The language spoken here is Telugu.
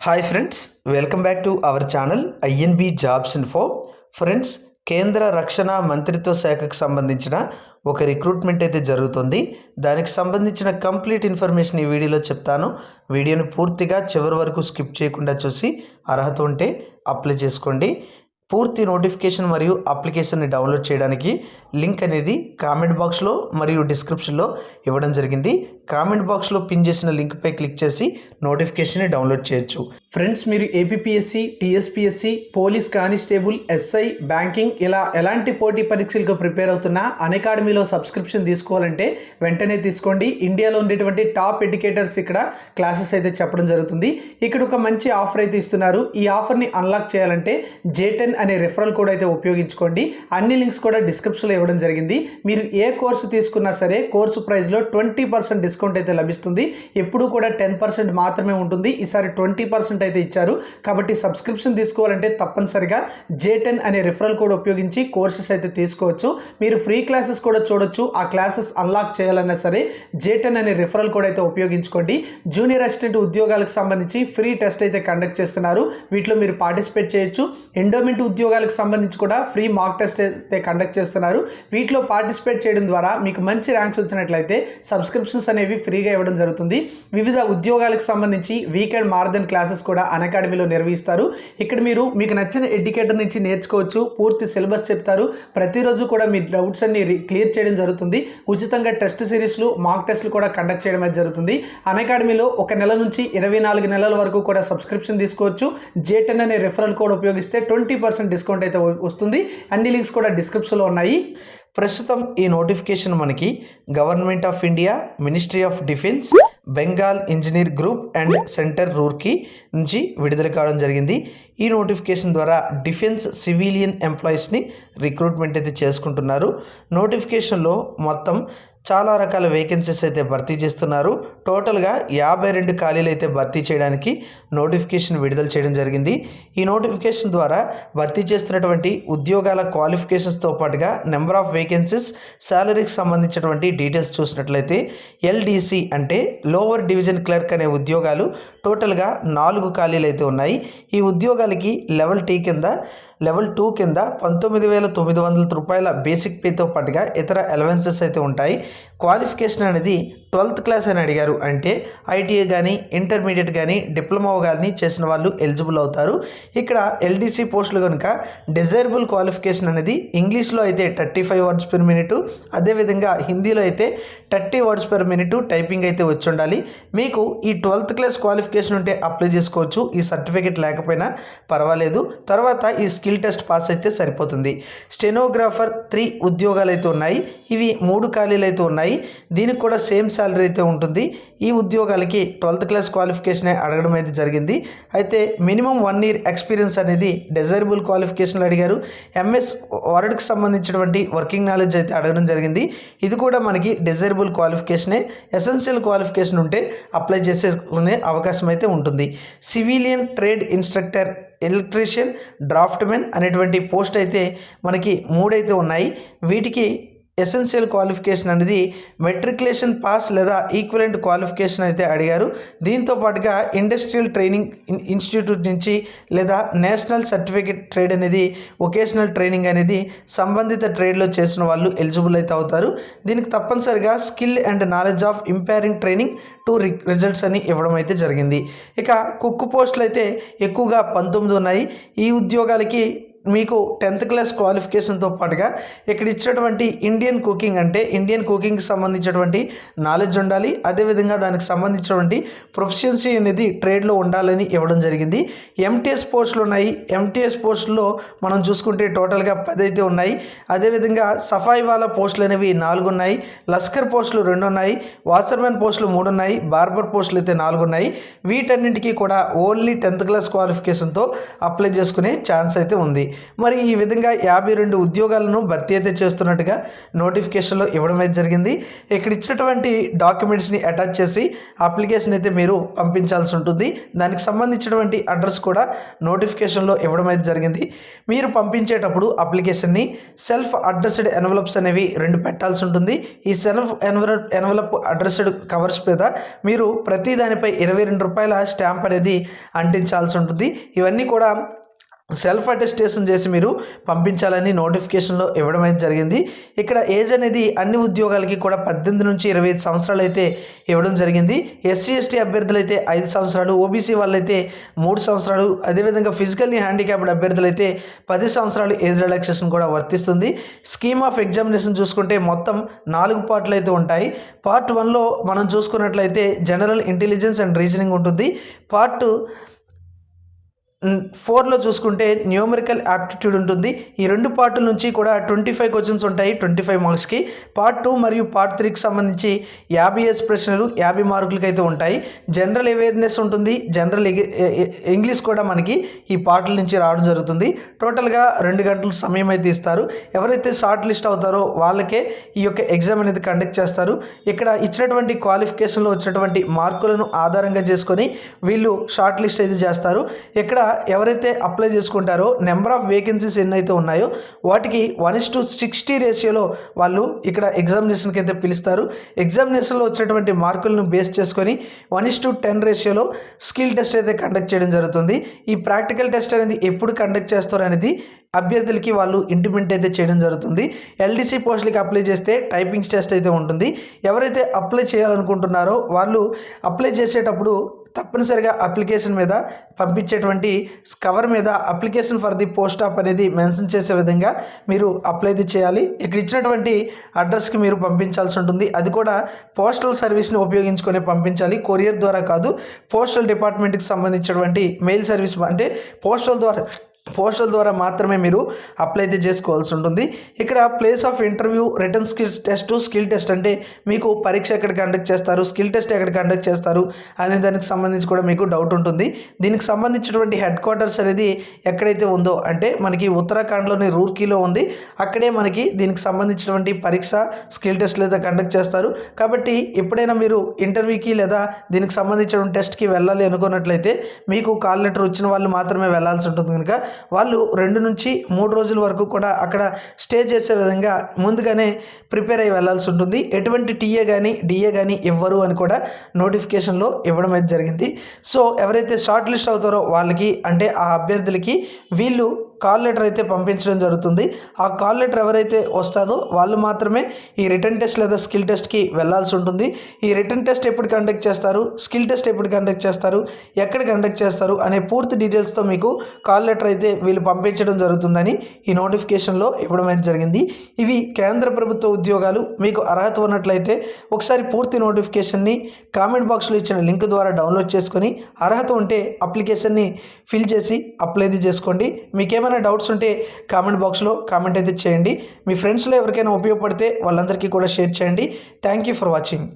Hi friends, welcome back to our channel INB jobs info. Friends, కేంద్ర రక్షణ మంత్రిత్వ శాఖకు సంబంధించిన ఒక రిక్రూట్మెంట్ అయితే జరుగుతుంది. దానికి సంబంధించిన కంప్లీట్ ఇన్ఫర్మేషన్ ఈ వీడియోలో చెప్తాను. వీడియోని పూర్తిగా చివరి వరకు స్కిప్ చేయకుండా చూసి అర్హత ఉంటే అప్లై చేసుకోండి. పూర్తి నోటిఫికేషన్ మరియు అప్లికేషన్ని డౌన్లోడ్ చేయడానికి లింక్ అనేది కామెంట్ బాక్స్లో మరియు డిస్క్రిప్షన్లో ఇవ్వడం జరిగింది. కామెంట్ బాక్స్లో పిన్ చేసిన లింక్పై క్లిక్ చేసి నోటిఫికేషన్ని డౌన్లోడ్ చేయొచ్చు. ఫ్రెండ్స్, మీరు APSC, TSPSC, police constable, SI, banking ఇలా ఎలాంటి పోటీ పరీక్షలకు ప్రిపేర్ అవుతున్నా అన్అకాడమీలో సబ్స్క్రిప్షన్ తీసుకోవాలంటే వెంటనే తీసుకోండి. ఇండియాలో ఉండేటువంటి టాప్ ఎడ్యుకేటర్స్ ఇక్కడ క్లాసెస్ అయితే చెప్పడం జరుగుతుంది. ఇక్కడ ఒక మంచి ఆఫర్ అయితే ఇస్తున్నారు. ఈ ఆఫర్ని అన్లాక్ చేయాలంటే J10 అనే రెఫరల్ కోడ్ అయితే ఉపయోగించుకోండి. అన్ని లింక్స్ కూడా డిస్క్రిప్షన్లో ఇవ్వడం జరిగింది. మీరు ఏ కోర్సు తీసుకున్నా సరే కోర్సు ప్రైస్లో 20% డిస్కౌంట్ అయితే లభిస్తుంది. ఎప్పుడు కూడా 10% మాత్రమే ఉంటుంది. ఈసారి 20% అయితే ఇచ్చారు. కాబట్టి సబ్స్క్రిప్షన్ తీసుకోవాలంటే తప్పనిసరిగా J10 అనే రెఫరల్ కోడ్ ఉపయోగించి కోర్సెస్ అయితే తీసుకోవచ్చు. మీరు ఫ్రీ క్లాసెస్ కూడా చూడొచ్చు. ఆ క్లాసెస్ అన్లాక్ చేయాలన్నా సరే J10 అనే రెఫరల్ కోడ్ అయితే ఉపయోగించుకోండి. జూనియర్ అసిస్టెంట్ ఉద్యోగాలకు సంబంధించి ఫ్రీ టెస్ట్ అయితే కండక్ట్ చేస్తున్నారు. వీటిలో మీరు పార్టిసిపేట్ చేయొచ్చు. ఎండోమెంట్ ఉద్యోగాలకు సంబంధించి కూడా ఫ్రీ మాక్ టెస్ట్ అయితే కండక్ట్ చేస్తున్నారు. వీటిలో పార్టిసిపేట్ చేయడం ద్వారా మీకు మంచి ర్యాంక్స్ వచ్చినట్లయితే సబ్స్క్రిప్షన్స్ అనేవి ఫ్రీగా ఇవ్వడం జరుగుతుంది. వివిధ ఉద్యోగాలకు సంబంధించి వీకెండ్ మారథాన్ క్లాసెస్ కూడా అన్అకాడమీలో నిర్వహిస్తారు. ఇక్కడ మీకు నచ్చిన ఎడ్యుకేటర్ నుంచి నేర్చుకోవచ్చు. పూర్తి సిలబస్ చెప్తారు. ప్రతిరోజు కూడా మీ డౌట్స్ అన్ని క్లియర్ చేయడం జరుగుతుంది. ఉచితంగా టెస్ట్ సిరీస్లు, మాక్ టెస్ట్లు కూడా కండక్ట్ చేయడం అయితే జరుగుతుంది. అన్అకాడమీలో 1 నెల నుంచి 24 నెలల వరకు కూడా సబ్స్క్రిప్షన్ తీసుకోవచ్చు. J10 అనే రెఫరల్ కోడ్ ఉపయోగిస్తే 20% డిస్కౌంట్ అయితే వస్తుంది. అన్ని లింక్స్ కూడా డిస్క్రిప్షన్లో ఉన్నాయి. ప్రస్తుతం ఈ నోటిఫికేషన్ మనకి government of India, ministry of defence, Bengal engineer group and centre Roorkee నుంచి విడుదల కావడం జరిగింది. ఈ నోటిఫికేషన్ ద్వారా డిఫెన్స్ సివిలియన్ ఎంప్లాయీస్ని రిక్రూట్మెంట్ అయితే చేసుకుంటున్నారు. నోటిఫికేషన్లో మొత్తం చాలా రకాల వేకెన్సీస్ అయితే భర్తీ చేస్తున్నారు. టోటల్గా 52 ఖాళీలు అయితే భర్తీ చేయడానికి నోటిఫికేషన్ విడుదల చేయడం జరిగింది. ఈ నోటిఫికేషన్ ద్వారా భర్తీ చేస్తున్నటువంటి ఉద్యోగాల క్వాలిఫికేషన్స్తో పాటుగా నెంబర్ ఆఫ్ వేకెన్సీస్, శాలరీకి సంబంధించినటువంటి డీటెయిల్స్ చూసినట్లయితే LDC అంటే లోవర్ డివిజన్ క్లర్క్ అనే ఉద్యోగాలు టోటల్గా 4 ఖాళీలు అయితే ఉన్నాయి. ఈ ఉద్యోగాలకి లెవెల్ 2 కింద 19,900 రూపాయల బేసిక్ పేతో పాటుగా ఇతర అలవెన్సెస్ అయితే ఉంటాయి. క్వాలిఫికేషన్ అనేది 12th క్లాస్ అని అడిగారు. అంటే ITI కానీ, ఇంటర్మీడియట్ కానీ, డిప్లొమా కానీ చేసిన వాళ్ళు ఎలిజిబుల్ అవుతారు. ఇక్కడ LDC పోస్టులు కనుక డిజైరబుల్ క్వాలిఫికేషన్ అనేది ఇంగ్లీష్లో అయితే 35 వర్డ్స్ పర్ మినిట్, అదేవిధంగా హిందీలో అయితే 30 వర్డ్స్ పర్ మినిట్ టైపింగ్ అయితే వచ్చి ఉండాలి. మీకు ఈ 12th క్లాస్ క్వాలిఫికేషన్ ఉంటే అప్లై చేసుకోవచ్చు. ఈ సర్టిఫికేట్ లేకపోయినా పర్వాలేదు. తర్వాత ఈ స్కిల్ టెస్ట్ పాస్ అయితే సరిపోతుంది. స్టెనోగ్రాఫర్ 3 ఉద్యోగాలు అయితే ఉన్నాయి. ఇవి 3 ఖాళీలు అయితే ఉన్నాయి. దీనికి కూడా సేమ్ సాలరీ అయితే ఉంటుంది. ఈ ఉద్యోగాలకి 12th క్లాస్ క్వాలిఫికేషన్ అడగడం అయితే జరిగింది. అయితే మినిమం 1 year ఎక్స్పీరియన్స్ అనేది డిజైరబుల్ క్వాలిఫికేషన్లు అడిగారు. MS వర్డ్కి సంబంధించినటువంటి వర్కింగ్ నాలెడ్జ్ అయితే అడగడం జరిగింది. ఇది కూడా మనకి డిజైరబుల్ క్వాలిఫికేషనే. ఎసెన్షియల్ క్వాలిఫికేషన్ ఉంటే అప్లై చేసేసుకునే అవకాశం అయితే ఉంటుంది. Civilian trade instructor, electrician, draughtsmen అనేటువంటి పోస్ట్ అయితే మనకి 3 అయితే ఉన్నాయి. వీటికి ఎసెన్షియల్ క్వాలిఫికేషన్ అనేది మెట్రికులేషన్ పాస్ లేదా ఈక్వలెంట్ క్వాలిఫికేషన్ అయితే అడిగారు. దీంతో పాటుగా ఇండస్ట్రియల్ ట్రైనింగ్ ఇన్స్టిట్యూట్ నుంచి లేదా నేషనల్ సర్టిఫికేట్ ట్రేడ్ అనేది వొకేషనల్ ట్రైనింగ్ అనేది సంబంధిత ట్రేడ్లో చేసిన వాళ్ళు ఎలిజిబుల్ అయితే అవుతారు. దీనికి తప్పనిసరిగా skill and knowledge of imparting training to results అని ఇవ్వడం అయితే జరిగింది. ఇక కుక్ పోస్టులు అయితే ఎక్కువగా 19 ఉన్నాయి. ఈ ఉద్యోగాలకి మీకు 10th క్లాస్ క్వాలిఫికేషన్తో పాటుగా ఇక్కడ ఇచ్చినటువంటి ఇండియన్ కుకింగ్కి సంబంధించినటువంటి నాలెడ్జ్ ఉండాలి. అదేవిధంగా దానికి సంబంధించినటువంటి ప్రొఫిషియన్సీ అనేది ట్రేడ్లో ఉండాలని ఇవ్వడం జరిగింది. MTS పోస్టులు ఉన్నాయి. MTS పోస్టుల్లో మనం చూసుకుంటే టోటల్గా 10 అయితే ఉన్నాయి. అదేవిధంగా సఫాయి వాళ్ళ పోస్టులు అనేవి 4 ఉన్నాయి. లస్కర్ పోస్టులు 2 ఉన్నాయి. వాషర్మెన్ పోస్టులు 3 ఉన్నాయి. బార్బర్ పోస్టులు అయితే 4 ఉన్నాయి. వీటన్నింటికీ కూడా ఓన్లీ 10th క్లాస్ క్వాలిఫికేషన్తో అప్లై చేసుకునే ఛాన్స్ అయితే ఉంది. మరి ఈ విధంగా 52 ఉద్యోగాలను భర్తీ అయితే చేస్తున్నట్టుగా నోటిఫికేషన్లో ఇవ్వడం అయితే జరిగింది. ఇక్కడ ఇచ్చినటువంటి డాక్యుమెంట్స్ని అటాచ్ చేసి అప్లికేషన్ అయితే మీరు పంపించాల్సి ఉంటుంది. దానికి సంబంధించినటువంటి అడ్రస్ కూడా నోటిఫికేషన్లో ఇవ్వడం అయితే జరిగింది. మీరు పంపించేటప్పుడు అప్లికేషన్ని సెల్ఫ్ అడ్రస్డ్ ఎన్వలప్స్ అనేవి 2 పెట్టాల్సి ఉంటుంది. ఈ సెల్ఫ్ ఎన్వలప్ అడ్రస్డ్ కవర్స్ మీద మీరు ప్రతి దానిపై ₹22 స్టాంప్ అనేది అంటించాల్సి ఉంటుంది. ఇవన్నీ కూడా సెల్ఫ్ అటెస్టేషన్ చేసి మీరు పంపించాలని నోటిఫికేషన్లో ఇవ్వడం అయితే జరిగింది. ఇక్కడ ఏజ్ అనేది అన్ని ఉద్యోగాలకి కూడా 18 నుంచి 25 సంవత్సరాలు అయితే ఇవ్వడం జరిగింది. SC/ST అభ్యర్థులు అయితే 5 సంవత్సరాలు, OBC వాళ్ళైతే 3 సంవత్సరాలు, అదేవిధంగా ఫిజికల్లీ హ్యాండిక్యాప్డ్ అభ్యర్థులు అయితే 10 సంవత్సరాలు ఏజ్ రిలాక్సేషన్ కూడా వర్తిస్తుంది. స్కీమ్ ఆఫ్ ఎగ్జామినేషన్ చూసుకుంటే మొత్తం 4 పార్ట్లు అయితే ఉంటాయి. పార్ట్ 1లో మనం చూసుకున్నట్లయితే జనరల్ ఇంటెలిజెన్స్ అండ్ రీజనింగ్ ఉంటుంది. పార్ట్ 4లో చూసుకుంటే న్యూమరికల్ యాప్టిట్యూడ్ ఉంటుంది. ఈ 2 పార్టుల నుంచి కూడా 25 క్వశ్చన్స్ ఉంటాయి 25 మార్క్స్కి. పార్ట్ 2 మరియు పార్ట్ 3కి సంబంధించి 50 ప్రశ్నలు 50 మార్కులకి అయితే ఉంటాయి. జనరల్ అవేర్నెస్ ఉంటుంది. జనరల్ ఇంగ్లీష్ కూడా మనకి ఈ పార్ట్ల నుంచి రావడం జరుగుతుంది. టోటల్గా 2 గంటల సమయం అయితే ఇస్తారు. ఎవరైతే షార్ట్ లిస్ట్ అవుతారో వాళ్ళకే ఈ యొక్క ఎగ్జామ్ అనేది కండక్ట్ చేస్తారు. ఇక్కడ ఇచ్చినటువంటి క్వాలిఫికేషన్లో వచ్చినటువంటి మార్కులను ఆధారంగా చేసుకొని వీళ్ళు షార్ట్ లిస్ట్ అయితే చేస్తారు. ఇక్కడ ఎవరైతే అప్లై చేసుకుంటారో నెంబర్ ఆఫ్ వేకెన్సీస్ ఎన్నైతే ఉన్నాయో వాటికి 1:60 రేషియోలో వాళ్ళు ఇక్కడ ఎగ్జామినేషన్కి అయితే పిలుస్తారు. ఎగ్జామినేషన్లో వచ్చినటువంటి మార్కులను బేస్ చేసుకొని 1:10 రేషియోలో స్కిల్ టెస్ట్ అయితే కండక్ట్ చేయడం జరుగుతుంది. ఈ ప్రాక్టికల్ టెస్ట్ అనేది ఎప్పుడు కండక్ట్ చేస్తారు అనేది అభ్యర్థులకి వాళ్ళు ఇంటిమేట్ అయితే చేయడం జరుగుతుంది. LDC పోస్టులకి అప్లై చేస్తే టైపింగ్ టెస్ట్ అయితే ఉంటుంది. ఎవరైతే అప్లై చేయాలనుకుంటున్నారో వాళ్ళు అప్లై చేసేటప్పుడు తప్పనిసరిగా అప్లికేషన్ మీద పంపించేటువంటి కవర్ మీద application for the post of అనేది మెన్షన్ చేసే విధంగా మీరు అప్లై చేయాలి. ఇక్కడ ఇచ్చినటువంటి అడ్రస్కి మీరు పంపించాల్సి ఉంటుంది. అది కూడా పోస్టల్ సర్వీస్ని ఉపయోగించుకొని పంపించాలి. కొరియర్ ద్వారా కాదు. పోస్టల్ డిపార్ట్మెంట్కి సంబంధించినటువంటి మెయిల్ సర్వీస్ అంటే పోస్టల్ ద్వారా మాత్రమే మీరు అప్లై అయితే చేసుకోవాల్సి ఉంటుంది. ఇక్కడ place of interview, return skill test అంటే మీకు పరీక్ష ఎక్కడ కండక్ట్ చేస్తారు, స్కిల్ టెస్ట్ ఎక్కడ కండక్ట్ చేస్తారు అనే దానికి సంబంధించి కూడా మీకు డౌట్ ఉంటుంది. దీనికి సంబంధించినటువంటి హెడ్ క్వార్టర్స్ అనేది ఎక్కడైతే ఉందో అంటే మనకి ఉత్తరాఖండ్లోని రూర్కీలో ఉంది. అక్కడే మనకి దీనికి సంబంధించినటువంటి పరీక్ష, స్కిల్ టెస్ట్లు అయితే కండక్ట్ చేస్తారు. కాబట్టి ఎప్పుడైనా మీరు ఇంటర్వ్యూకి లేదా దీనికి సంబంధించిన టెస్ట్కి వెళ్ళాలి అనుకున్నట్లయితే మీకు కాల్ లెటర్ వచ్చిన వాళ్ళు మాత్రమే వెళ్ళాల్సి ఉంటుంది. కనుక వాళ్ళు 2 నుంచి 3 రోజుల వరకు కూడా అక్కడ స్టే చేసే విధంగా ముందుగానే ప్రిపేర్ అయ్యి వెళ్ళాల్సి ఉంటుంది. ఎటువంటి TA కానీ DA కానీ ఇవ్వరు అని కూడా నోటిఫికేషన్లో ఇవ్వడం అయితే జరిగింది. సో ఎవరైతే షార్ట్ లిస్ట్ అవుతారో వాళ్ళకి అంటే ఆ అభ్యర్థులకి వీళ్ళు కాల్ లెటర్ అయితే పంపించడం జరుగుతుంది. ఆ కాల్ లెటర్ ఎవరైతే వస్తుందో వాళ్ళు మాత్రమే ఈ రిటర్న్ టెస్ట్ లేదా స్కిల్ టెస్ట్కి వెళ్ళాల్సి ఉంటుంది. ఈ రిటర్న్ టెస్ట్ ఎప్పుడు కండక్ట్ చేస్తారు, స్కిల్ టెస్ట్ ఎప్పుడు కండక్ట్ చేస్తారు, ఎక్కడ కండక్ట్ చేస్తారు అనే పూర్తి డీటెయిల్స్తో మీకు కాల్ లెటర్ అయితే వీళ్ళు పంపించడం జరుగుతుందని ఈ నోటిఫికేషన్లో ఇవ్వడం అయితే జరిగింది. ఇవి కేంద్ర ప్రభుత్వ ఉద్యోగాలు. మీకు అర్హత ఉన్నట్లయితే ఒకసారి పూర్తి నోటిఫికేషన్ని కామెంట్ బాక్స్లో ఇచ్చిన లింక్ ద్వారా డౌన్లోడ్ చేసుకొని అర్హత ఉంటే అప్లికేషన్ని ఫిల్ చేసి అప్లై చేసుకోండి. మీకేమైనా డౌట్స్ ఉంటే కామెంట్ బాక్స్లో కామెంట్ అయితే చేయండి. మీ ఫ్రెండ్స్లో ఎవరికైనా ఉపయోగపడితే వాళ్ళందరికీ కూడా షేర్ చేయండి. Thank you for watching.